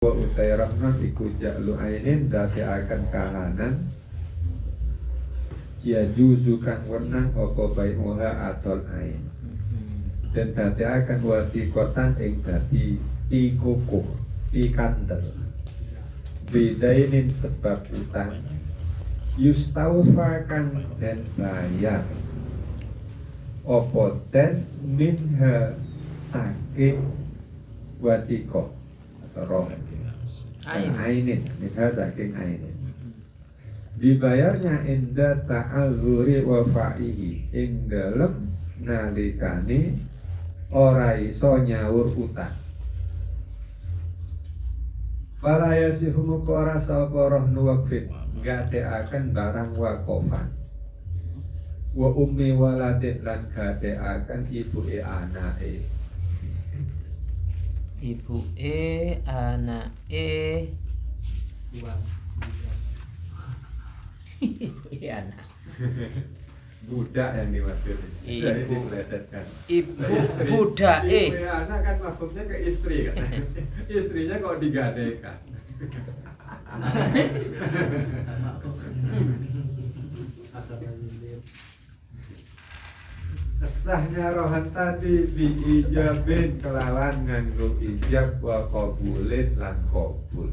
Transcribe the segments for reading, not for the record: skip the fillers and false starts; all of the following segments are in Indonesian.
Wa utai rahman iku ja'lu ainin dati akan kahanan ya juzu kang wenang apa bai'uha atol ain dan dati akan watikotan ing dati ikukuh ikandel bedainin sebab utang yustaufa kang dan bayar apa dan minha saking watiko atau roh ainin minha saking ainin dibayarnya inda ta'alhuri wa fa'ihi ing dalem nalikane ora iso nyaur utang. Fala yasihu muka ora sapa roh nuwakfit gadeaken barang wakofan wa ummi waladin lan gadeaken ibuke anake anake anak budak yang dimaksud Ibu. jadi dipelesetkan ibu Istri. budak Ibu anak kan maksudnya ke istri kan istrinya kok digadekan Sahnya rohan tadi biijabin kelawan nganggo ijab wa qabulin lan qabul.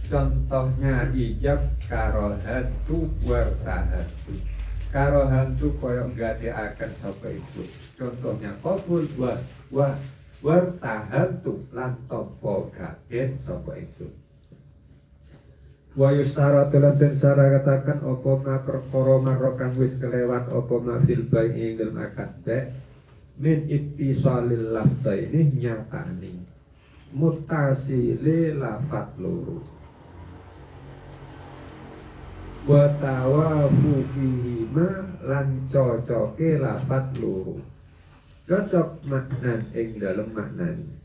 Contohnya ijab karohatu wartahatu. Karohatu koyok gadeaken sapa itu. Contohnya qabul wa wartahatu lan topo gaden sapa itu. Wa yustaratu lan den katakan apa ma perkara marok kang wis kelewat apa ma fil bai'i ing akad ba min ittisalil lafdaini nyatani mutasili lafat loro wa tawafuqihi ma lan cocoke lafat loro cocok maknan ing dalem maknani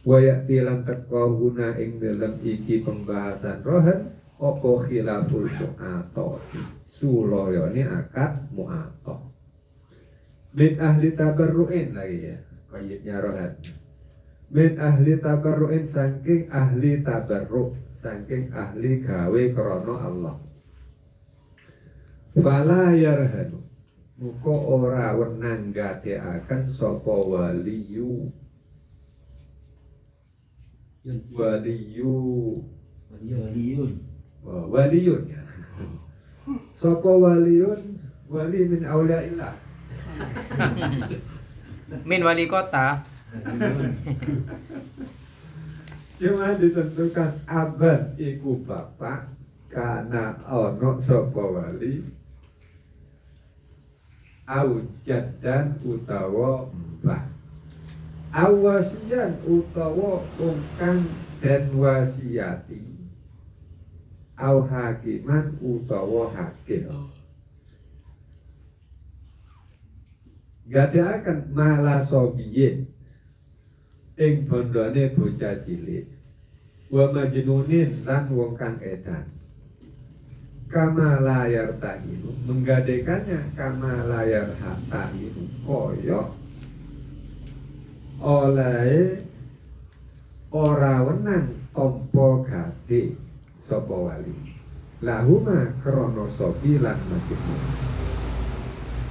Wayak tilang teko guna ing dalam iki pembahasan rohan opo khilaful mu'atoh suloyoni akad mu'atoh min ahli tabarru'in lagi ya kayitnya rohan min ahli tabarru'in saking ahli tabarru' saking ahli gawe krono Allah fala yarhanu muko ora wenang gadeaken sopo waliyu waliyun ya. Soko waliyun wali min auliaillah min wali kota cuma ditentukan abad iku bapak karena ono soko wali au jaddan utawa mbah awasian utawa ungkang dan wasiati au hakiman utawa hakim gadeaken mala sobiyin ing bondone bocah cilik wa majnunin lan wong kang edan kama layar tahinu menggadekannya kama layar tahinu koyok oleh ora wenang tompo gade sapa wali lahuma krono sobi lan majnun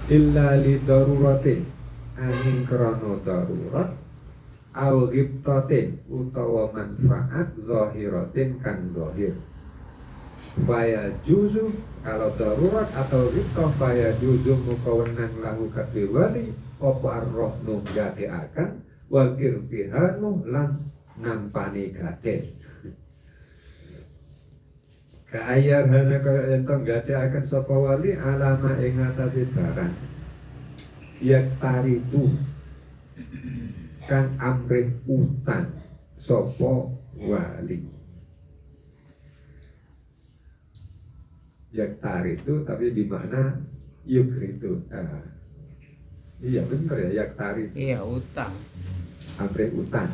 illa li daruratin angin krono darurat au ghibtatin utawa manfaat zahiratin kang zahir faya juzu kalau darurat atau ghibtah faya juzu muka wenang lahu kadhe wali apa arroh nunggate akan wal irtihanu lan nampani gaden kaayar hana kaya entong gade akan sapa wali alama ing atase barang yak taritu kang amrih utang sapa wali yak taritu tapi di makna yukritu iya bener ya yak taritu iya utang amrih utang.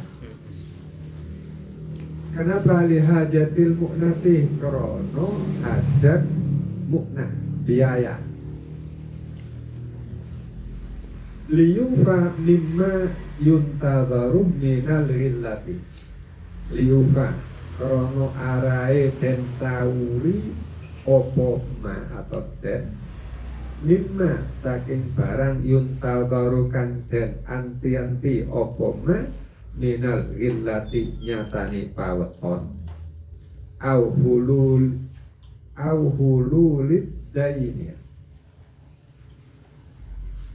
Kenapa lihajatil mu'nati krono hajat mu'nah biaya liyufa mimma yuntadharu minal ghillati liufa krono arae den sawuri opo ma atau den mimma saking barang yuntal tarukan den anti-anti opo ma minal ghillati nyatani paweton au hululit dayinya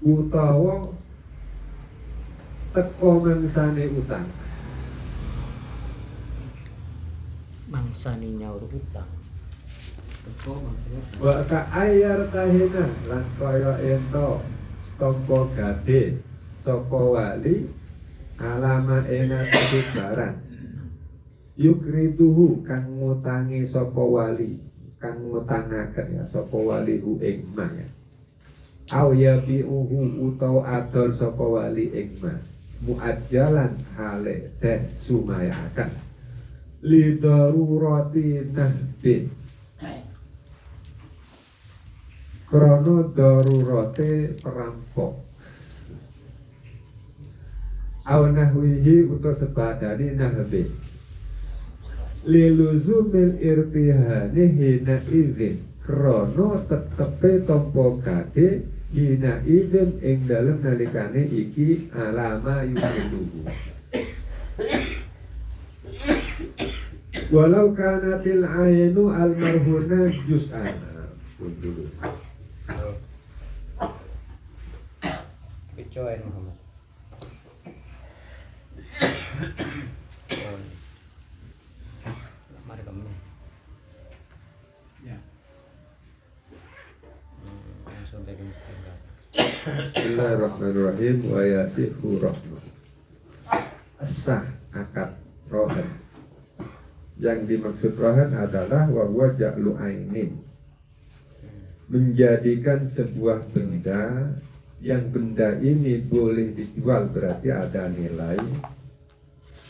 utawa teko mangsane utang Mangsani nyaur utang. wa ka ayar tahina lan kaya ento tompo gade sapa wali alama ena tadi barang yukriduhu kang ngutangi sapa wali kang ngutangaken ya sapa wali hu ing ma ya au ya biuhu utawa adol sapa wali ing ma muajjalan hale den sumayaken li darurati nahbi krono darurate perampok au nahwihi utawa sebadani nahbi liluzumil irtihani hina izin krono tetepe tompo gade hina izin ing dalem nalikane iki alama yukiduhu walau kanatil ainu almarhuna juz'ana pun dulu Kecoen Muhammad. Mari kamu. Ya. Langsung tadi. Bismillahirrahmanirrahim wa yasihu rahmah sah akad rohan. Yang dimaksud rohan adalah wa huwa ja'lu ainin, menjadikan sebuah benda yang benda ini boleh dijual berarti ada nilai,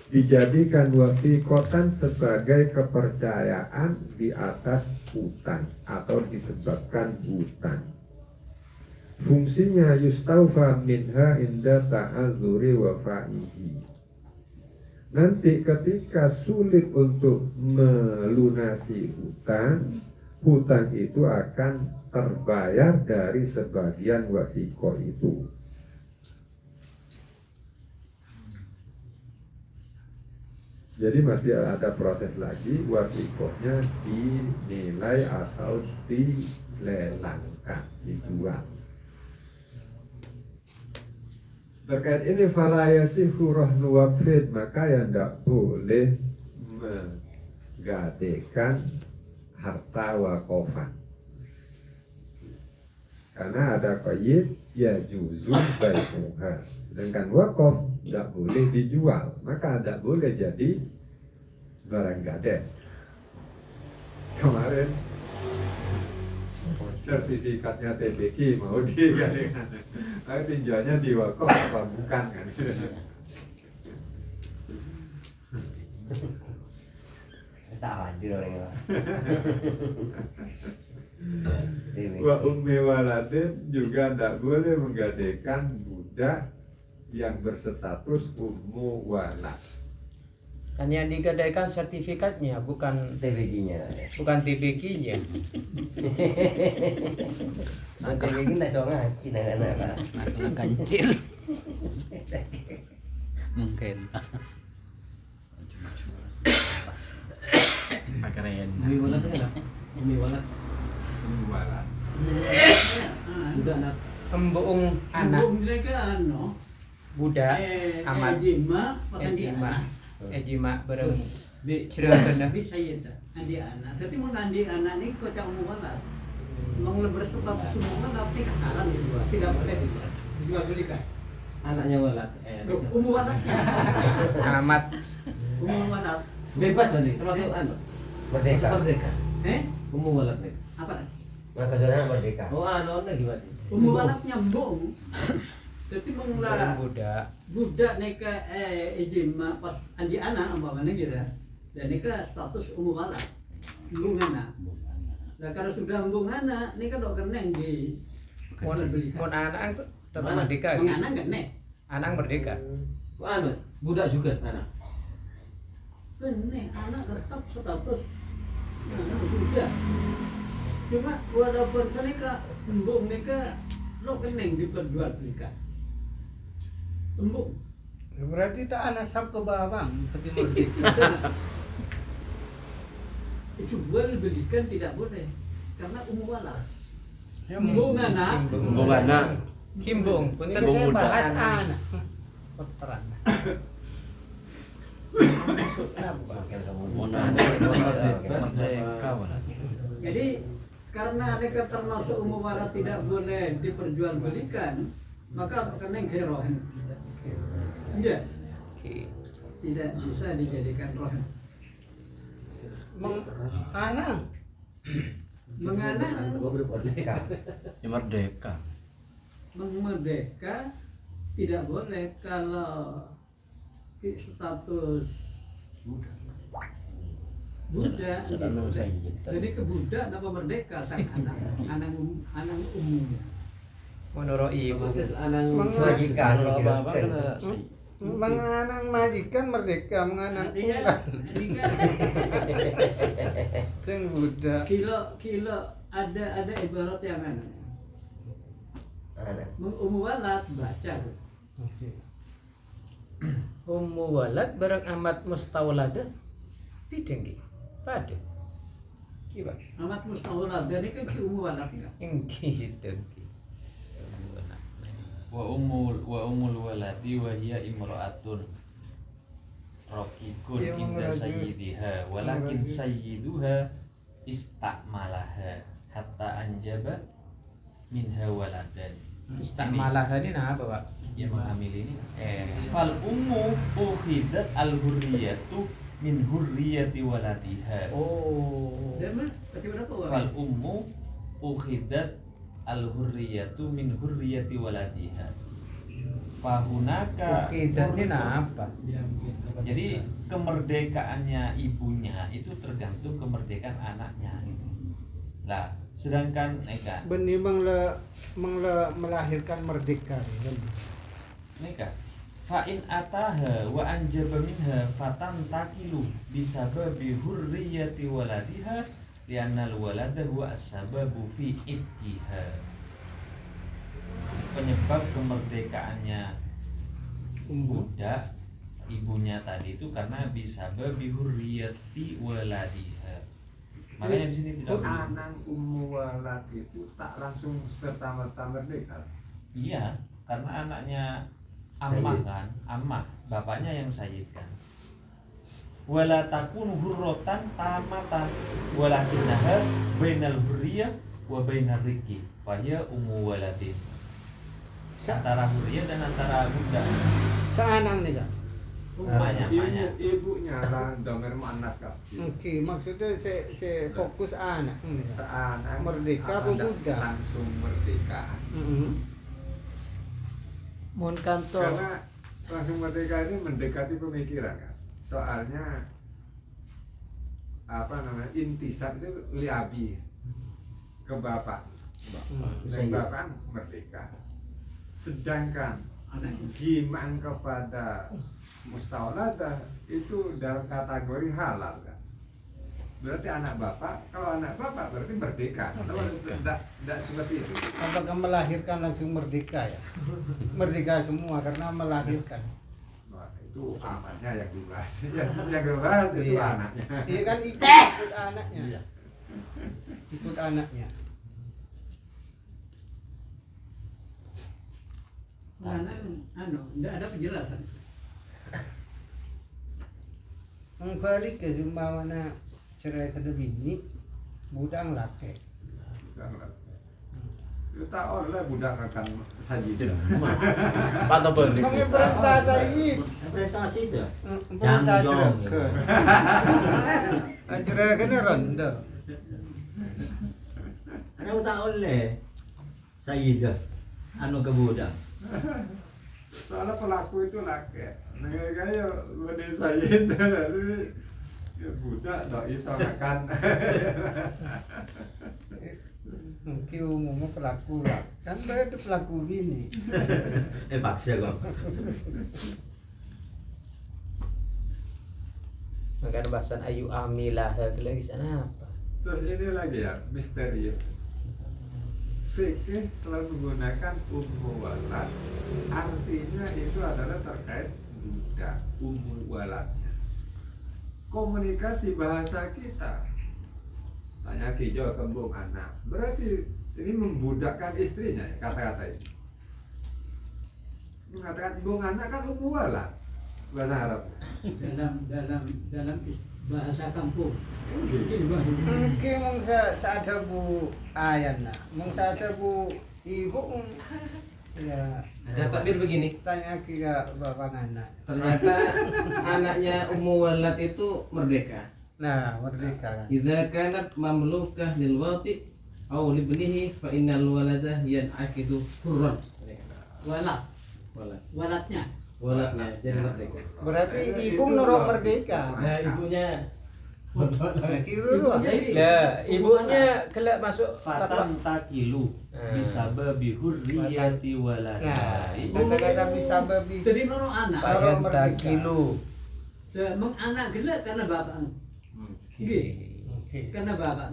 dijadikan wasiqatan sebagai kepercayaan di atas hutang atau disebabkan hutang. Fungsinya yustaufa minha inda ta'adzuri wa fa'ihi. Nanti ketika sulit untuk melunasi hutang, hutang itu akan terbayar dari sebagian wasiko itu. Jadi masih ada proses lagi, wasikonya dinilai atau dilelangkan, dijual. Terkait ini falayasihu rahnu waqfid, maka yang tidak boleh menggadekan harta wakofan. Karena ada qayyid ya juzul bai'uha. Sedangkan wakof tidak boleh dijual, maka tidak boleh jadi barang gadai. Kemarin sertifikatnya TBK mau digadekan, tapi tinjauannya di wakof apa bukan kan? Tak hadir orangnya. Wa ummi waladin juga tidak boleh menggadaikan budak yang berstatus ummu walad. Kan yang digadaikan sertifikatnya, bukan TBG-nya. TBK-nya. TBG kita soalnya Cina kan apa? Nakal kancil. Mungkin. Pakaian. Umi walat kan? Umi walat. Ummu walad. Budak nak. Embuung anak mereka ano? budak amat Ejima, pasan di ejima anak. ejima bareng Bi cerita Bi saya dah. Andi anak. Tapi mau andi anak ni kau cak umum walat. Mau berstatus umum walat tapi haram dijual. Tidak boleh dijual belikan. Anaknya walat. Umum walatnya. amat Umum walat. Bebas berarti termasuk anu. Merdeka. Merdeka. Umum walat nih. Apa? Maka saudara merdeka. Oh anu gimana? Umum walatnya mbong. Jadi menglah budak budak neka ejima pas andi anak umpamanya gitu. Dan neka status umum walat. Mbung anak. Nah kalau sudah mbung anak, neka dok keneng di mon belikan. anak tetap Mana? merdeka Mbung gitu. anak kan nek. Anak merdeka Oh anu budak juga anak. benih anak tetap status budak. Cuma walaupun senika embung nika lo kening diperjualbelikan. Embung. Berarti tak anak sab ke bawah seperti merdeka. Jual belikan tidak boleh karena umum wala. Ya, Embung anak. Embung anak. Himbung, Ini punten saya budak. bahas anak. Peperan. Makin kamu Merdeka wala. Jadi karena mereka termasuk umum wala tidak boleh diperjualbelikan, maka rekening kerohan. Iya, Oke. tidak bisa dijadikan rohan. Anak. Menganak merdeka. Ya merdeka. merdeka tidak boleh kalau status budak. Jadi ke budak nama merdeka sang anak umumnya. Menurut ibu. Otomatis anang Majikan kalau juga. bapak kena Menganang majikan merdeka, menganang Artinya punggan. ini kan Sing budak. kilo ada ibarat yang mana? Anak. Umuwalat baca. Ummu walad barang amat mustawladah bidenggi. Pada. Kiba. Amat mustahillah dan ini kan si umuwalat enggak? Engki situ. wa umul waladi wa hiya imra'atun raqiqun Ya, inda imra'atun. sayyidiha walakin sayyiduha istakmalaha hatta anjaba minha waladan. Istakmalah ini nah apa, Pak? Yang menghamili ini fal ummu ukhidat al hurriyatu min hurriyati waladiha. Oh. Dan mah bagaimana kok? Fal ummu ukhidat al hurriyatu min hurriyati waladiha. Fahunaka. Oke, dan ini nah apa? Jadi kemerdekaannya ibunya itu tergantung kemerdekaan anaknya gitu. Lah, sedangkan Eka, Benih melahirkan merdeka. Eka, fa'in ataha wa anjaba minha fatan takilu bisababi hurriyati waladiha li'annal walada huwa as-sababu fi ittiha. Penyebab kemerdekaannya budak ibunya tadi itu karena bisababi hurriyati waladiha. Makanya di sini tidak boleh. Anak umuwalat itu tak langsung serta-merta merdeka. Iya, karena anaknya ammah kan, ammah, bapaknya yang sayyid kan. Wala takun hurrotan tamatan walakinnaha bainal hurriyah wa bainar riki fahiya ummu waladin. Antara hurriyah dan antara budak. Seanang nih kak. Emaknya. Ibunya lah domer manas kak. Oke, maksudnya saya fokus anak nih. Kak. Seanak Merdeka apa budak? langsung merdeka. Mun kantor. Karena langsung merdeka ini mendekati pemikiran kan. Soalnya apa namanya intisab itu liabi ke bapak. Dan bapak merdeka. Sedangkan gimang kepada mustawladah itu dalam kategori halal kan. Berarti anak bapak, kalau anak bapak berarti merdeka. Kalau tidak seperti itu. Apakah melahirkan langsung merdeka ya? Merdeka semua karena melahirkan. Wah, itu anaknya yang dibahas. Yang dibahas itu Iya. anaknya. Iya kan ikut anaknya. Ikut anaknya. Karena enggak ada penjelasan. Balik ke sumbawana cerai ke bini, budak laki. Itu tak oleh budak akan sajidah. Pak Tobel nih. Kami perintah saya. Prestasi itu. Perintah Jangjong, cerai. Cerai kena ronda. Ana tak oleh Sayyidah anu ke budak. Soalnya pelaku itu laki. Nah, kayak benih sayid dari ya budak doi sorakan. Mungkin umumnya pelaku lah. Kan itu pelaku bini. Paksa kok. kan bahasan ayu amilah lagi sana apa? Terus ini lagi ya, misteri. Fikih selalu menggunakan walad, artinya itu adalah terkait budak, waladnya. Komunikasi bahasa kita, tanya kijau kembung anak, berarti ini membudakkan istrinya ya, kata-kata ini. Mengatakan kembung anak kan walad, bahasa Arab. dalam bahasa kampung. Mungkin mong sa bu ayan na. Mong sa bu ibu ya Ada takbir begini. tanya kira bapak anak. Ternyata anaknya Ummu Walad itu merdeka. Nah, merdeka kan. Idza kanat mamlukah lil wati aw li ibnihi fa innal walada yan'aqidu hurran. Walad, Walad. waladnya. Waladnya jadi merdeka. Berarti ibu nurut merdeka. Nah, ibunya Kira dulu. Jadi, Ya, ibunya kelak masuk apa? Fatan takilu bisababi hurriyati Nah, waladai. kata-kata bisa babi. jadi menurut anak, Fayan merdeka. takilu. anak gelap karena bapak. Nggih, Oke. karena bapak.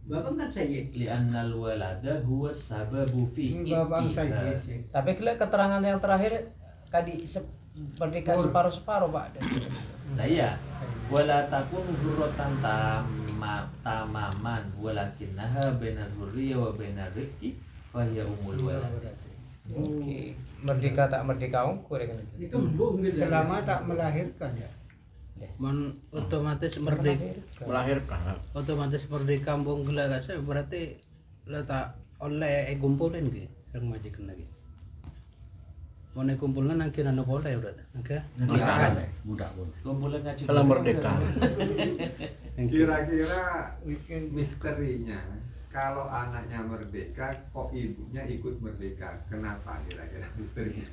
Bapak kan sayyid. Li'annal walada huwa sababu fi Ini bapak saya ittiba. sih. Tapi kelak keterangan yang terakhir merdeka separuh-separuh Pak. Nah iya, wala takun hurratan tamaman walakinnaha bainar hurriya wa bainar rifqi fa hiya umul walad. Oke. Merdeka tak merdeka ongkur kan. Ini kan bohong gitu. Selama tak melahirkan ya. Otomatis merdeka. Melahirkan. Otomatis merdeka kampung gila kasih berarti letak oleh kumpulin gitu yang majikan lagi. Mau kumpulkan nang kira no boleh udah, oke? Nikahan budak pun. Kumpulan ngaji. Kalau merdeka. Kira-kira Weekend misterinya, kalau anaknya merdeka, kok ibunya ikut merdeka? Kenapa kira-kira misterinya?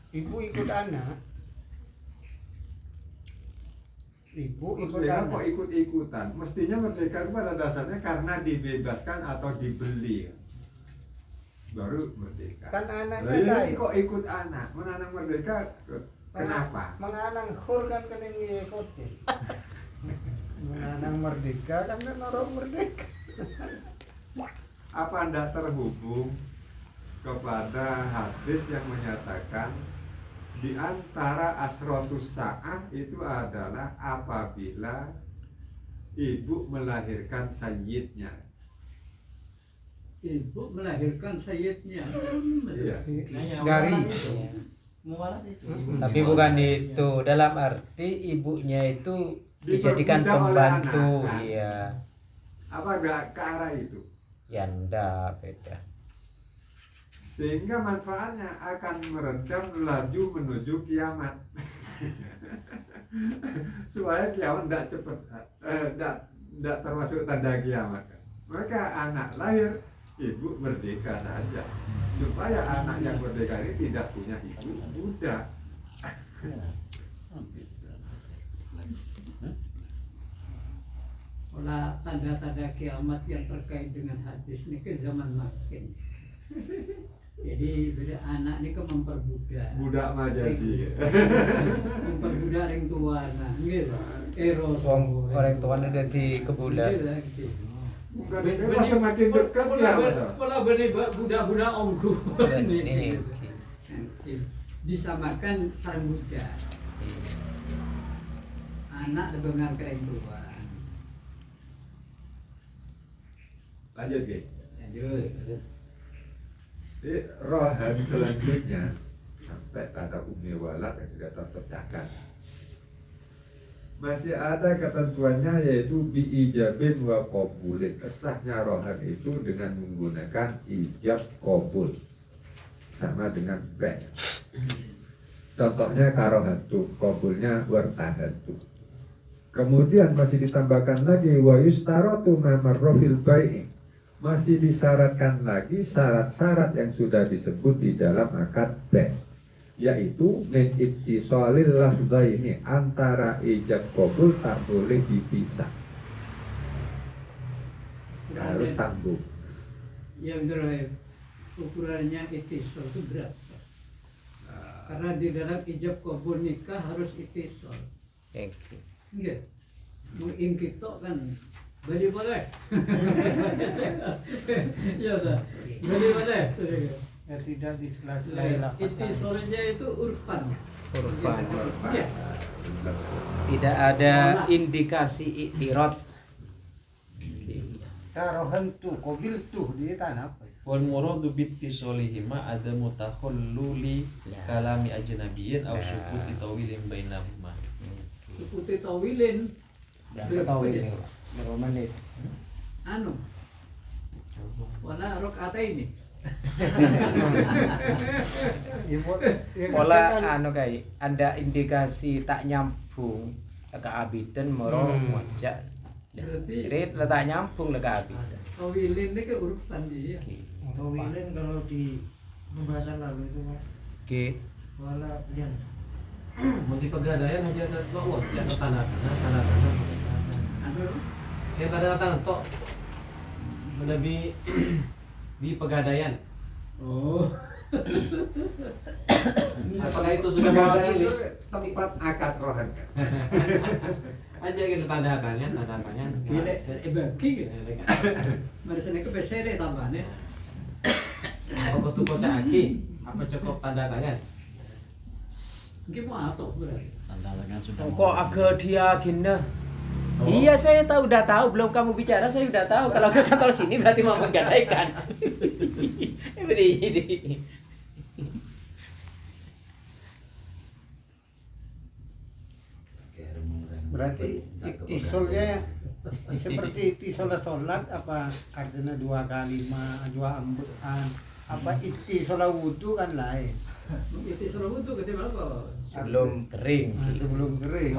ibu ikut anak. Ibu ikut Merdeka kok anak. ikut-ikutan? Mestinya merdeka itu pada dasarnya karena dibebaskan atau dibeli, baru merdeka. Kan anaknya Lah, ini lain. kok ikut anak? Menanam merdeka, kenapa? Menganang khur kan kena ngikutin. Menanang merdeka kan orang merdeka. Apa Anda terhubung kepada hadis yang menyatakan di antara asrotus sa'ah itu adalah apabila ibu melahirkan sayyidnya. Ibu melahirkan sayyidnya. Iya. Dari Mualat itu. Tapi bukan itu, dalam arti ibunya itu dijadikan Diperbudak oleh pembantu, anak, kan? iya. Apa enggak ke arah itu? Ya ndak beda. Sehingga manfaatnya akan meredam laju menuju kiamat. Supaya kiamat tidak cepat, tidak termasuk tanda kiamat. Maka anak lahir, ibu merdeka saja. Supaya anak yang merdeka ini tidak punya ibu budak. Olah tanda-tanda kiamat yang terkait dengan hadis ini ke zaman makin. Jadi beda anak ini ke memperbudak. Budak majasi. Memperbudak orang tua nah gitu. Eros. Orang tuanya udah di kebulan. Bukan memang semakin dekat kiamat. Pola benih budak-budak omku. Ini. Disamakan sang budak. Anak dengar ke orang tua. Lanjut, Ki. Lanjut. Jadi rohan selanjutnya sampai kata Ummi Walad yang sudah terpecahkan. Masih ada ketentuannya yaitu biijabin wa qabulin. Sahnya rohan itu dengan menggunakan ijab qabul. Sama dengan be. Contohnya karohantu, qabulnya wartahantu. Kemudian masih ditambahkan lagi wa yustaratu ma marrofil bai'i. Masih disyaratkan lagi syarat-syarat yang sudah disebut di dalam akad be, yaitu min ittisalil lafzaini, antara ijab qabul tak boleh dipisah, harus sambung. Yang terakhir ukurannya itisol itu berapa? Karena di dalam ijab kabul nikah harus itisol. Thank you. Nggih. Mungkin kita kan beli boleh. Iya dah. Beli boleh. Ya tidak di sela-sela lafaz. Ittisolnya itu urfan. Urfan. Iya. Tidak ada indikasi iktirad. Karohan tuh, kobil tuh di tanah apa? Wal muradu bittisolihima ada mutakhalluli kalami ajnabiyyin aw sukuti tawilin bainahuma. Ikuti tawilin. Berapa tahu ini? Berapa menit? Anu. Wala rakaataini. Pola anu kayak ada indikasi tak nyambung ke abidan moro mojak. Berarti Jadi letak nyambung ke abidan. tawilin ini ke urfan dia. Tawilin kalau di pembahasan lalu itu Pak, Oke. wala lian. Di pegadaian hanya ada dua wajah atau tanda-tanda. Anu. Yang tanda-tanda tok lebih di pegadaian. Oh. Apakah itu sudah Pegadaian mewakili? itu tempat akad rohan. Aja gitu tanda-tandanya. Gile bagi gitu. Mari sana ke pesere tambahnya. Apa tuh kocak aki? Apa cukup tanda tangan? Mungkin mau atau berarti. Tanda tangan sudah. Kok agak dia gini? Iya saya tahu, udah tahu, belum kamu bicara saya udah tahu. Kalau ke kantor sini berarti mau menggadaikan. Ini. Berarti iktisolnya seperti iktisol sholat apa artinya 2 kalimat, 2 ambuan, apa iktisol wudhu kan lain. Itu suruh wudu ke berapa? Sebelum kering, Sebelum kering.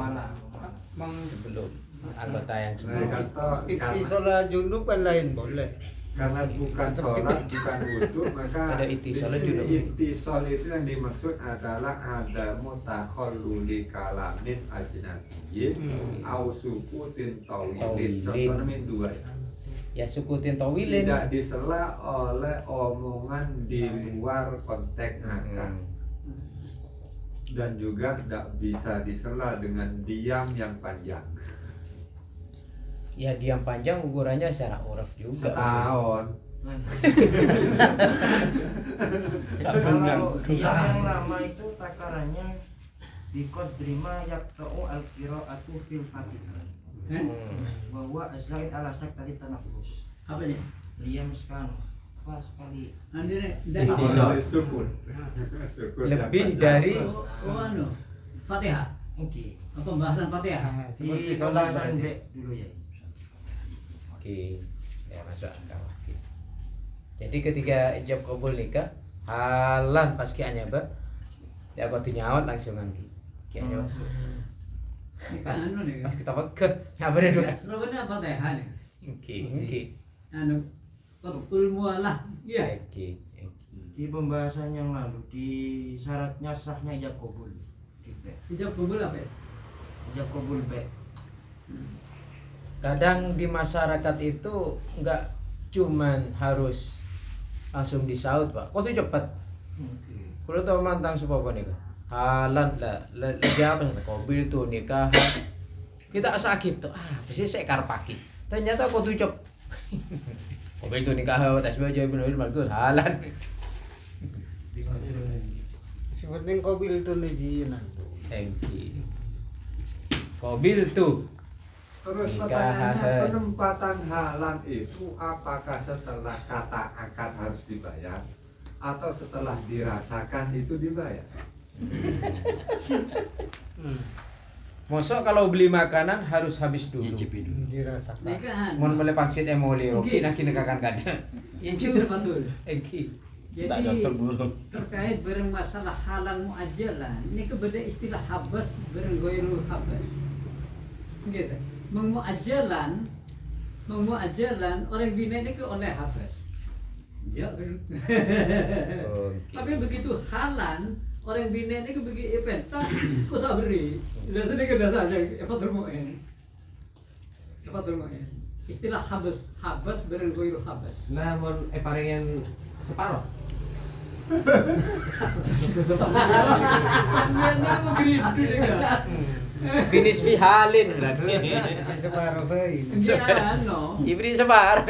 sebelum anggota yang Nah, sebelum. kata Iktisol junub kan lain boleh. karena bukan sholat, bukan wudhu, maka Ada ittisol junub. ittisol itu yang dimaksud adalah ada mutakhalluli kalamin ajnabiyyin au sukutin tawilin. Contohnya min dua Ya sukutin tawilin. tidak disela oleh omongan di luar konteks akad dan juga tidak bisa disela dengan diam yang panjang Ya diam panjang ukurannya secara uruf juga. setahun. Kalau yang lama itu takarannya di kodrima yakta'u al-qira'atu fil fatihah wa huwa az-zaid ala saktati tanafus Apa nih? liyam sekanu pas sekali Andi nih, Ittisol sukun. Sukun yang Lebih panjang. dari anu, Fatihah. oke Apa pembahasan Fatihah? Seperti di sholat pembahasan berarti. B dulu ya. Oke, ya masuk akal. Oke. Jadi ketika ijab kabul nikah, halan pas kianya ba, ya kau nyawat langsung kan kianya masuk. Ini Pas, kan anu nih. pas kita pakai, apa deh dulu? Rupanya Fatihah nih. Oke. Anu, qabul mualah. Iya. Oke. Di pembahasan yang lalu di syaratnya sahnya ijab kabul di B. Ijab kabul apa ya? Ijab kabul B. Kadang di masyarakat itu nggak cuman harus langsung disaut pak. Kok tuh cepet? Kalau tahu mantang sepapa nih halan lah, apa kobil tuh nikah. Kita sakit tuh, pasti saya karpaki. Ternyata kok tuh cepet. Kobil tuh nikah, tas baju bener bener halan. Seperti kobil itu lejinan. Engki. Kobil tuh. Terus Nikahan. pertanyaannya penempatan halan itu apakah setelah kata akad harus dibayar atau setelah dirasakan itu dibayar? Mosok kalau beli makanan harus habis dulu. Nyicipi dulu. Dirasakan. Nikahan. Mau boleh paksit emoli, oke, Mungkin. nak kini kakak kada. Yang itu betul. Engki. Tak Jadi contoh dulu. terkait bareng masalah halal muajalan, ini kepada istilah habas bareng goirul habas. Gitu. Memuajalan orang bina ini ke oleh habas. Ya. Tapi begitu halan orang bina ini ke begitu eventa, kok sabri. Dasarnya ke dasar aja, evatul mu'in. Istilah habas bareng goirul habas. Nah, mau parengan separuh. Sambil mau geridu juga. Binis fihalin berarti. Separuh bayi. Ini ano, Ibri separuh.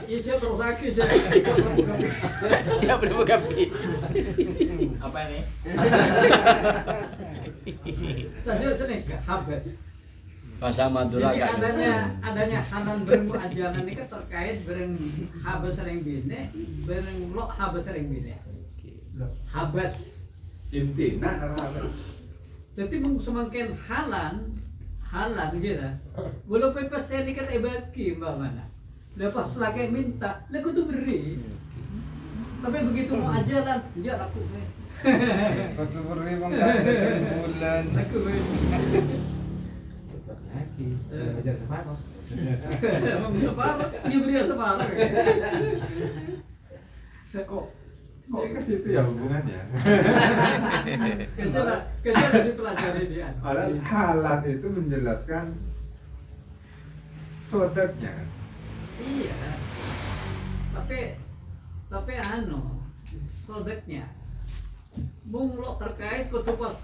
ijab bersaki aja. Siapa buka bi? Apa ini? Saja sini habis. Bahasa Madura Jadi kan. adanya halan bermu ajaran ini kan terkait bereng habis sering bine, bereng lo habis sering bine. Habis. Intina naraga. Jadi semakin halan gitu. Walaupun pas saya ini kan bagi mbak mana. Lepas lagi minta, aku tuh beri. Tapi begitu mau ajaran, dia laku. Waktu beri mengkata bulan. Laku. Belajar separuh. Emang separuh, iya beri separuh. Kok ke situ ya hubungannya? Kejar dipelajari dia. Padahal halat itu menjelaskan sodaknya. Iya. Tapi sodeknya. Mung lo terkait kutupas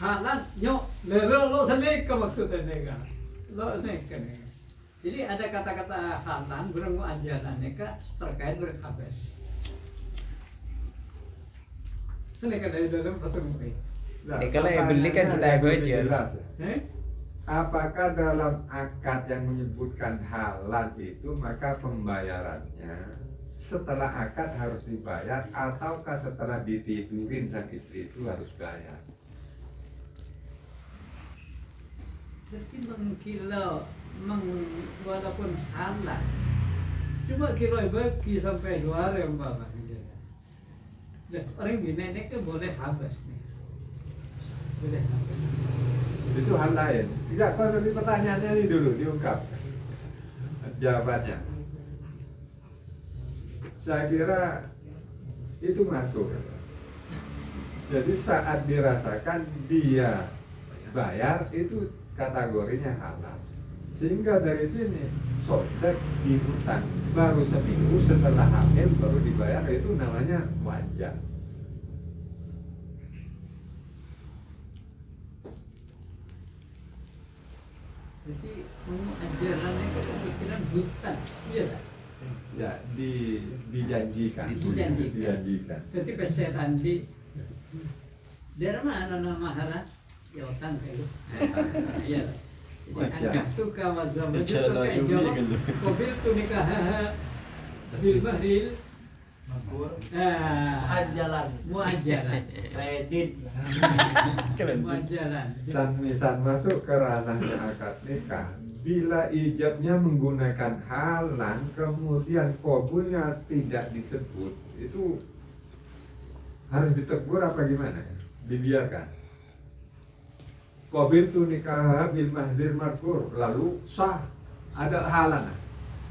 halan nyok lo selika maksudnya nega. Lo nega. Jadi ada kata-kata halan berengu ajaran nega terkait berkabes. Selika dari dalam satu muka. Nah, Kalau yang beli kan kita pertanyaannya baca. jelas ya. Eh? Apakah dalam akad yang menyebutkan halal itu maka pembayarannya setelah akad harus dibayar ataukah setelah ditidurin sang istri itu harus bayar? Berarti mengkilau, walaupun halal, cuma kilo bagi sampai 2 hari umpama. Orang gini ini kan boleh habis nih. Boleh habis. Itu hal lain. Tidak, kalau lebih pertanyaannya ini dulu diungkap jawabannya. Saya kira itu masuk. Jadi saat dirasakan dia bayar itu kategorinya halal. Sehingga dari sini sodek dihutang baru seminggu setelah hamil baru dibayar itu namanya wajar. Jadi ajarannya kan pikiran hutang, iya tak? Ya dijanjikan. Dijanjikan. Jadi pesetan di daerah mana nama hara? Ya utang itu. Iya. Angkat tu kawan zaman itu kayak jawab mobil tu nikah bil mahril Ajalan. muajalan Kredit. muajalan Misan masuk ke ranahnya akad nikah. Bila ijabnya menggunakan halan kemudian kabulnya tidak disebut, itu harus ditegur apa gimana? Dibiarkan. Qabil tu nikah bil mahdir markur lalu sah ada halan.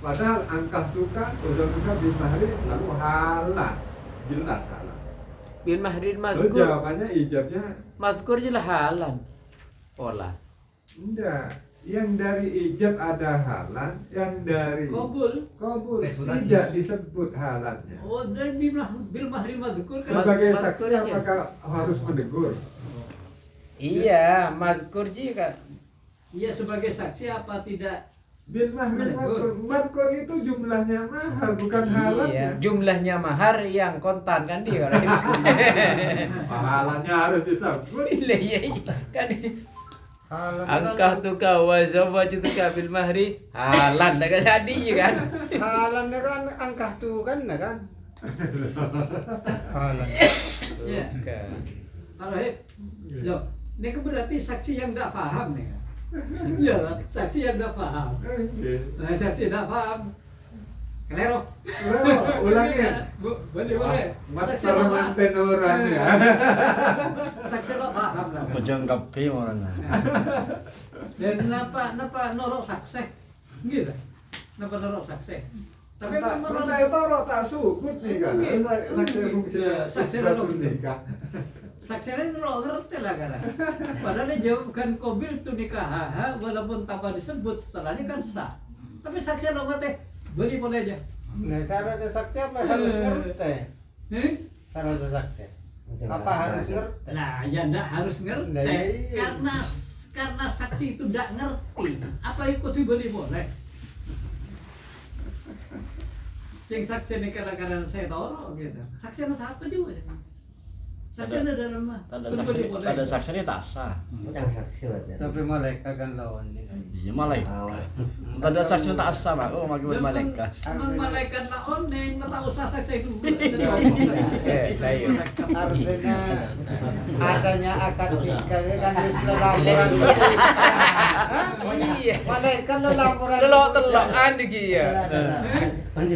Padahal angkah tuka uzalika bil mahdir lalu halan jelas halan. Bil mahrir Lalu mazkur. jawabannya ijabnya Mazkur jelas halan. Pola. enggak. Yang dari ijab ada halan, yang dari kabul. tidak disebut halannya. Oh, dan bil mahril mazkur kan Sebagai Mazkur saksi aja. apakah harus menegur? Iya, mazkur juga. iya sebagai saksi apa tidak? Bil mahrir Menegur. markur itu jumlahnya mahal bukan halannya. Iya, jumlahnya mahar yang kontan kan dia. Halannya harus disebut. Iya, kan angkah tuka wa zawwajtuka bil mahri halan dah kan jadi kan. Halan kan angkah tu kan kan. Halan. Iya. Bukan. Kalau loh, ini kan berarti saksi yang tidak paham nih. Iya, saksi yang tidak paham. Nah, saksi tidak paham. Kelero. Ulangi. Boleh. Saksi Cara lo paham. manten orang ya. Saksi lo paham lah. Pejang kape orangnya. Dan napa norok saksi? Gitu. Napa norok saksi? Tapi memang Kita itu orang tak subut nih kan. Saksi fungsi Saksi isbat lo nikah. saksinya norok ngerti lah karena. Padahal dia jawabkan qabil tu nikah walaupun tanpa disebut setelahnya kan sah. Tapi saksi lo ngerti boleh aja. Nah, syarat saksi apa harus ngerti? Syarat saksi. Apa harus ngerti? Nah, ya ndak harus ngerti Nah, iya. karena karena saksi itu tidak ngerti apa ikut dibeli boleh. Yang saksi ini kadang-kadang saya tahu gitu. Saksi ada siapa juga? Saksi ada dalam mah. Tanda saksi ini tak sah. Tapi malaikat kan lawannya. Iya malaikat. Tanda saksi tak sah Pak. Oh magi malaikat. Emang malaikat lah oneng, nggak tahu usah saksi dulu. Artinya adanya akad nikah ini kan wis lelamuran. Iya. Malaikat lelamuran. Telok-telokan iki ya. Karena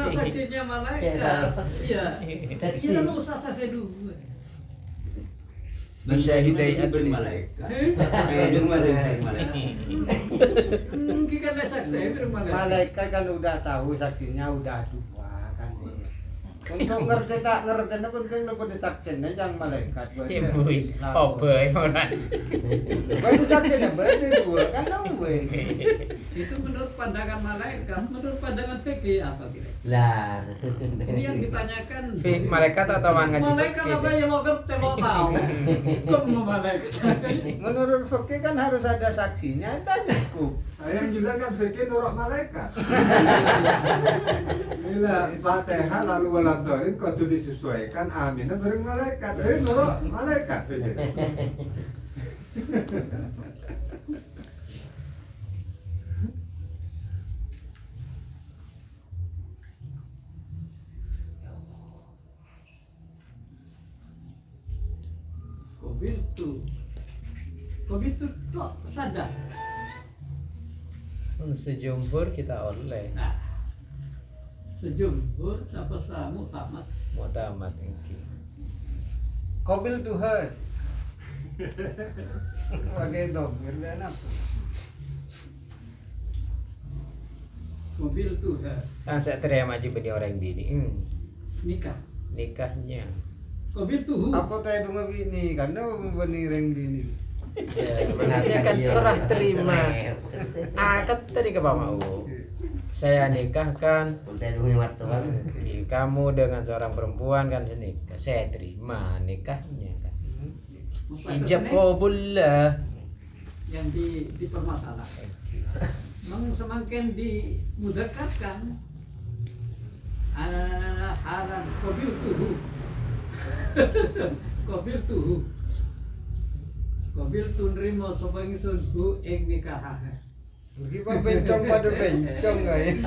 saksinya malaikat. Iya. Iya lu usah saksi dulu. Bisa hidayah malaikat. Di rumah malaikat. Kita lihat saksi itu malaikat. Malaikat kan udah tahu saksinya udah dua kan. Untuk ngerti tak ngerti na penting na pada saksinya jangan malaikat. Ibu, apa orang? Pada saksinya berdua kan wes. Itu menurut pandangan malaikat, menurut pandangan fikih apa kira? Lah. Ini yang ditanyakan. Malaikat atau ngaji fikih? Malaikat apa yang lo ngerti lo tahu? Kok mau malaikat? Menurut fikih kan harus ada saksinya dan cukup. Yang juga kan fikih nurut malaikat. Bila Fatihah lalu waladhdallin kudu disesuaikan aminnya bareng malaikat. Nurut malaikat fikih. Kobil itu kok sadar. Sejumhur kita oleh. Nah, sejumhur apa samu tamat. Mu'tamad iki. Kobil Tuhan. Pakai dong, dan apa? Kobil Tuhan. Kan saya terima aja bini orang bini. Nikah. Nikahnya. Kobil tuh. Apa tayo dunga gini karena benireng gini. Ya, maksudnya kan serah terima. Akad tadi ke Pak Mau. Saya nikahkan kamu dengan seorang perempuan kan nikah. Saya terima nikahnya kan. Ijab qabul lah yang dipermasalahkan. Memang semakin dimudahkan halan kobil tuh. Kobil tuh nerima sapa ingsun bu ing nikah. Iki kok bencong pada bencong guys.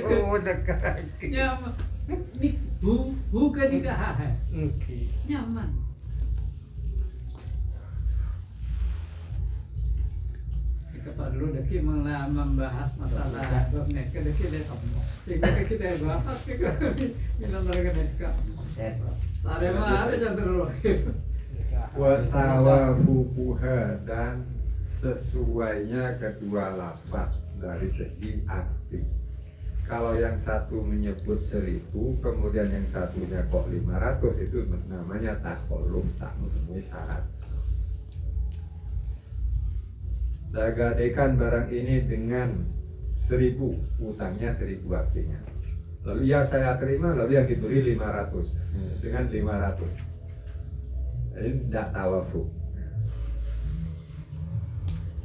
Oh dekat. Nyaman. Nik bu ke nikah. Oke. Nyaman. Kita dulu deki membahas masalah mereka deki deh kamu. Sehingga kita bahas kita bilang mereka mereka. Ada mah ada jatuh Wa tawafuquha dan sesuainya kedua lafaz dari segi arti. Kalau yang satu menyebut 1000, kemudian yang satunya kok 500, itu namanya takhalluf, tak memenuhi syarat. Saya gadaikan barang ini dengan 1000, utangnya 1000 artinya. Lalu ya saya terima, lalu yang diberi 500 dengan 500. Jadi tidak tawafu.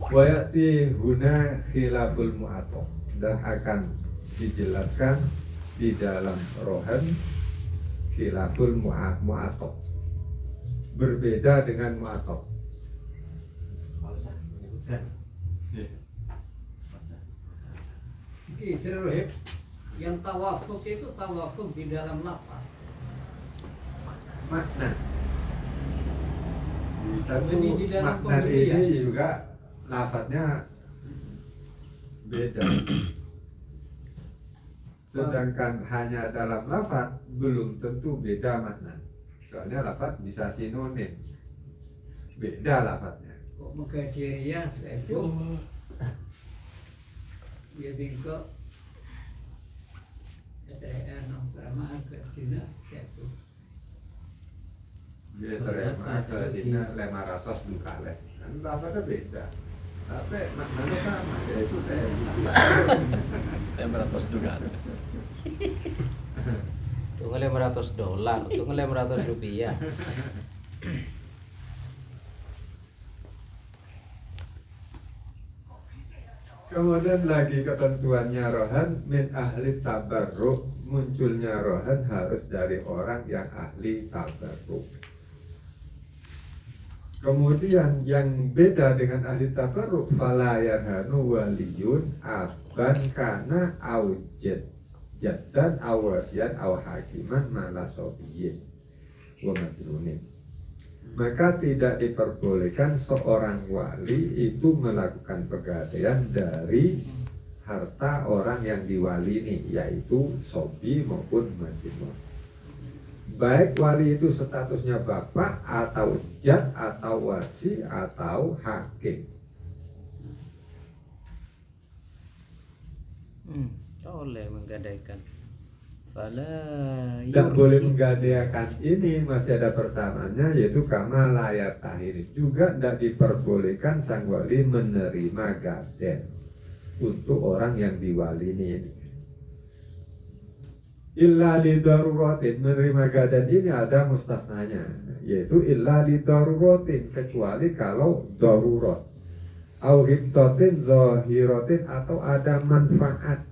Wa ya'ti huna khilaful mu'atok, dan akan dijelaskan di dalam rohan khilaful mu'atok, berbeda dengan mu'atok. Rohib, yang tawafuk itu tawafuk di dalam lafaz. Makna. Tentu Jadi di dalam makna pemberian. ini juga lafadznya beda. Sedangkan hanya dalam lafadz belum tentu beda makna. Soalnya lafadz bisa sinonim. Beda lafadznya. Kok mengkajian saya dia bingkok nang sama agak dina satu. Dia terima ke dina 500 duka leh. Kan lafadznya beda. Tapi maknanya sama, yaitu saya. 500 juga. Tunggu $500, tunggu $500. Kemudian lagi ketentuannya rohan min ahli tabarruk, munculnya rohan harus dari orang yang ahli tabarruk. Kemudian yang beda dengan ahli tabarruk, fala yarhanu waliyun aban kana aujad jaddan awasian aw hakiman mala sobiyin wa majnunin. Maka tidak diperbolehkan seorang wali itu melakukan pegadaian dari harta orang yang diwalini, yaitu sobi maupun majnun. Baik wali itu statusnya bapak atau jad atau wasi atau hakim. Oleh menggadaikan. Fala Tidak boleh menggadaikan ini, masih ada persamaannya, yaitu kama layat tahir. Juga tidak diperbolehkan sang wali menerima gaden untuk orang yang diwalini ini. Illa li daruratin, menerima gaden ini ada mustasnanya, yaitu illa li daruratin, kecuali kalau darurat, au hibtatin zahiratin, atau ada manfaat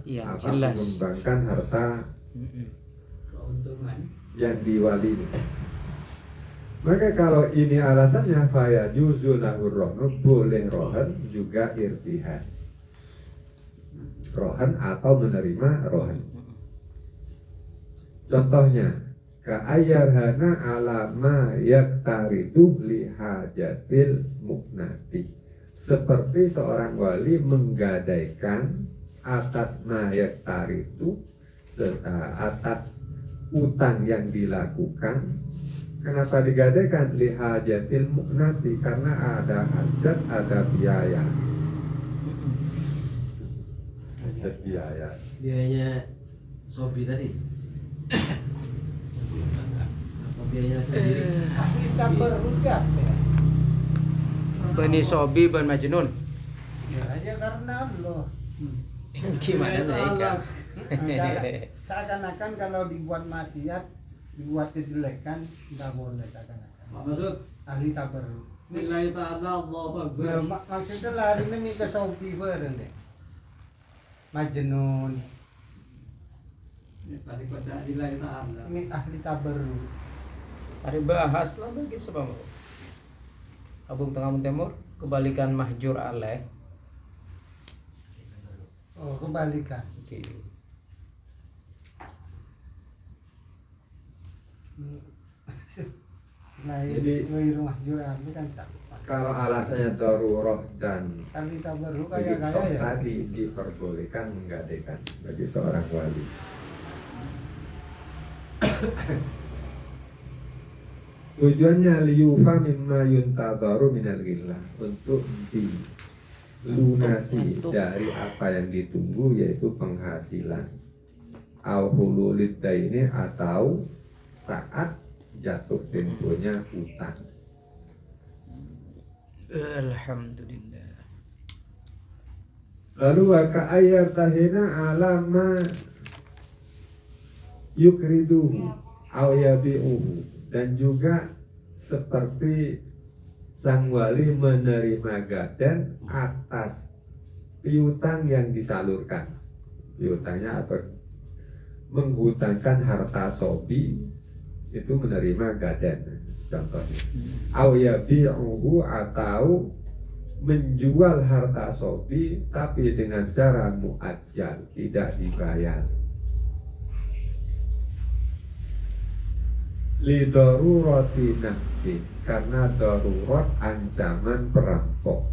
ya, apa jelas. mengembangkan harta Keuntungan. yang diwalini. Maka kalau ini alasannya faya juzul lahur rohnu, boleh rohan juga irtihan, rohan atau menerima rohan. Contohnya ka'ayyarhana alama yaktaridu lihajatil muknati, seperti seorang wali menggadaikan atas nayak taritu, atas utang yang dilakukan. Kenapa digadaikan? Lihajatil muknati, karena ada hajat, ada biaya. Hajat biaya. Biayanya Sobi tadi. Apa biayanya sendiri? Kita berhujat ya. Bani Sobi, Bani Majnun. Ya aja karena Allah. Gimana mereka? Seakan-akan kalau dibuat maksiat, dibuat kejelekan, tidak boleh seakan-akan. Maksud Ahli tabarruk. nilai ta'ala Allah Akbar. Maksudnya lari ini minta sopi beren deh. Majnun, Tadi baca nilai ta'ala. ini ahli tabarruk. Hari bahas lah bagi sebab Kabung Tengah Timur kebalikan mahjur alaih. Oh, kebalikan. Oke. Jadi- Jadi rumah juran itu kan sama. Kalau alasannya darurat dan Ahli tabarruk begitu kaya-kaya ya. tadi diperbolehkan menggadaikan bagi seorang wali. Tujuannya liyufa mimma yuntadaru minal ghillah, untuk dilunasi dari apa yang ditunggu, yaitu penghasilan. Au hululid daini, atau saat jatuh temponya hutang. Alhamdulillah. Lalu waka ayat tahina alama yukriduhu au yabi'uhu, dan juga seperti sang wali menerima gaden atas piutang yang disalurkan. Piutangnya apa? Menghutangkan harta sobi, itu menerima gaden contohnya. Au yabi'uhu, atau menjual harta sobi tapi dengan cara muajjal, tidak dibayar. Li darurati nahdi, karena darurat ancaman perampok.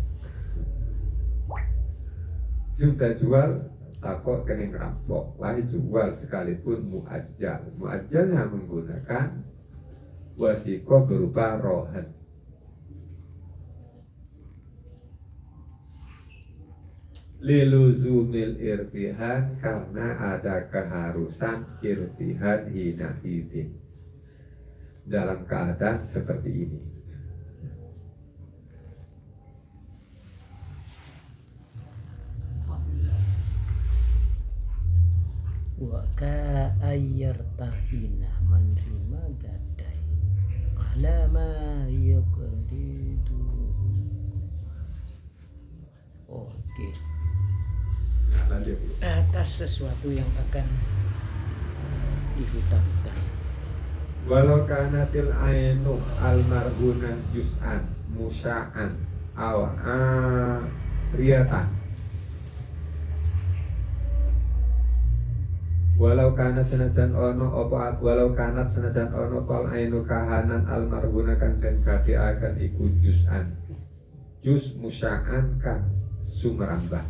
Sudah jual takut kena rampok, wah jual sekalipun muajjal. Muajjalnya menggunakan wasiko berupa rohan. Liluzumil irtihan, karena ada keharusan irtihan hina idin dalam keadaan seperti ini. Wa ka ayyartahina menerima gadai ala ma yaqridu. Oke. balik. atas sesuatu yang akan dihutangkan. Walau kanatil ainu almarhuna juz'an musa'an aw riyatan. Walau kanat senajan ono pal ainu kahanan almarhuna kang den akan iku juz'an. Juz musa'an kang sumrambah.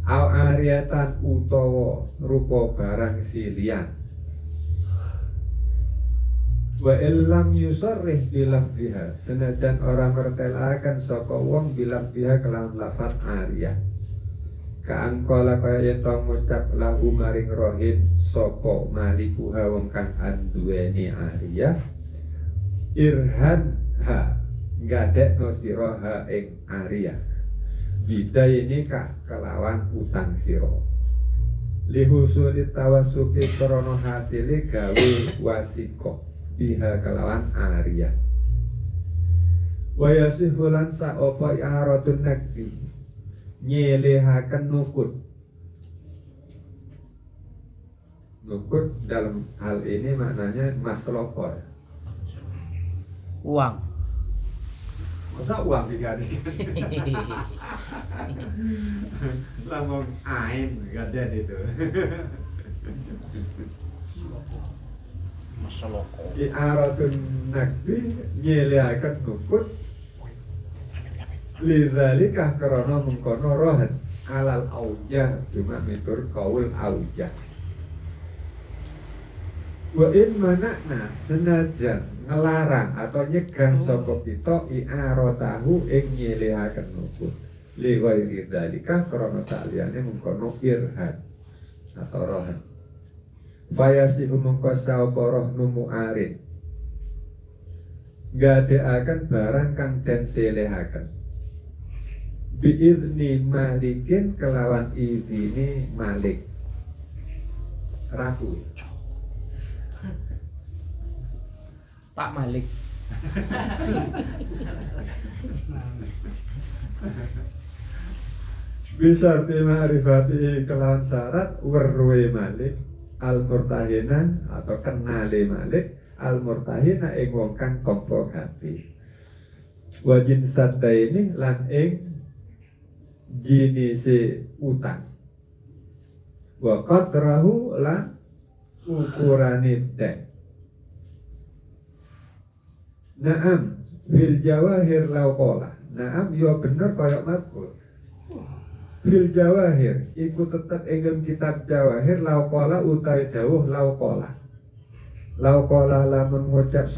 Aw ariyatan utawa rupa barang silian. Wa illam yusarrih bilafziha, senajan orang mertelakan sapa wong bilafziha kelawan lafaz ariyah. Kaangkola kaya yen tong ngucap lahu maring rohin sapa malikuha wong kang anduweni ariyah. Irhan ha gadekno sira ha ing ariyah. Bidai ini kak kelawan utang siro. Lihusulit tawasuki krono hasili gawe wasiko biha kelawan ariyah. Wayasihulan saopo i'aradun nakdi nyelehaken nukut. Nukut dalam hal ini maknanya masloko. Uang. Masa uang digani? Langsung ain gaden itu. Masaloko. I'aradun nakdi nyelehaken nukut. Lidzalika karena mengkono rohan alal aujah cuma mitur kaul aujah. Wa in manakna senajan ngelarang atau nyegah sapa kita i'aratahu ing nyelehaken nukut. Li ghairi dzalika karena saliyane mengkono irhad atau rohan. Fayasihu mengko sapa rohnu mu'arid. Gadeaken barang kang den selehaken. Biizni malikin kelawan izini malik raku Pak Malik. bisa ma'rifati kelawan syarat werwe malik al murtahina atau kenale malik al murtahina ing wong kang kompo hati wajin sadda ini lan ing jinise utang wa qadrahu lan ukurane dek. Naam fil jawahir lauqala. Naam yo bener koyok matkul. Fil jawahir iku tetep ing kitab jawahir lauqala utawi dawuh lauqala. Lauqala lamun ngucap